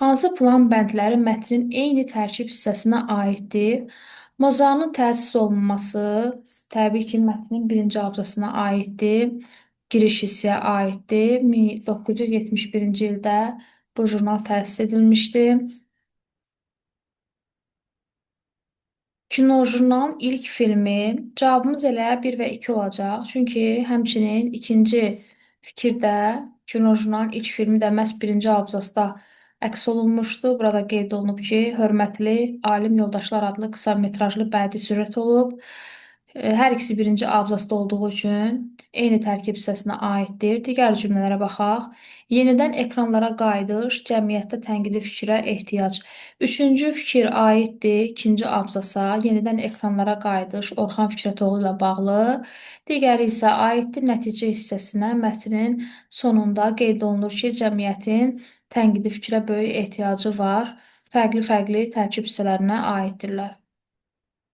Hansı plan bəndləri mətnin eyni tərkib hissəsinə aiddir? Mozartın təsis olunması təbii ki, mətnin birinci abzasına aiddir. Giriş hissəyə aiddir. 1971-ci ildə bu jurnal təsis edilmişdi. Kinojurnalın ilk filmi. Cavabımız elə 1 və 2 olacaq. Çünki həmçinin ikinci fikirdə kinojurnalın ilk filmi də məhz birinci abzasda əks olunmuşdu. Burada qeyd olunub ki, hörmətli alim yoldaşlar adlı qısa metrajlı bədii süjet olub. Hər ikisi birinci abzasda olduğu üçün eyni tərkib hissəsinə aiddir. Digər cümlələrə baxaq. Yenidən ekranlara qayıdış, cəmiyyətdə tənqidi fikrə ehtiyac. Üçüncü fikir aiddir ikinci abzasa. Yenidən ekranlara qayıdış Orxan Fikrətoğlu ilə bağlı. Digəri isə aiddir nəticə hissəsinə. Mətnin sonunda qeyd olunur ki, cəmiyyətin tənqidi fikrə böyük ehtiyacı var. Fərqli-fərqli tərkib hissələrinə aiddirlər.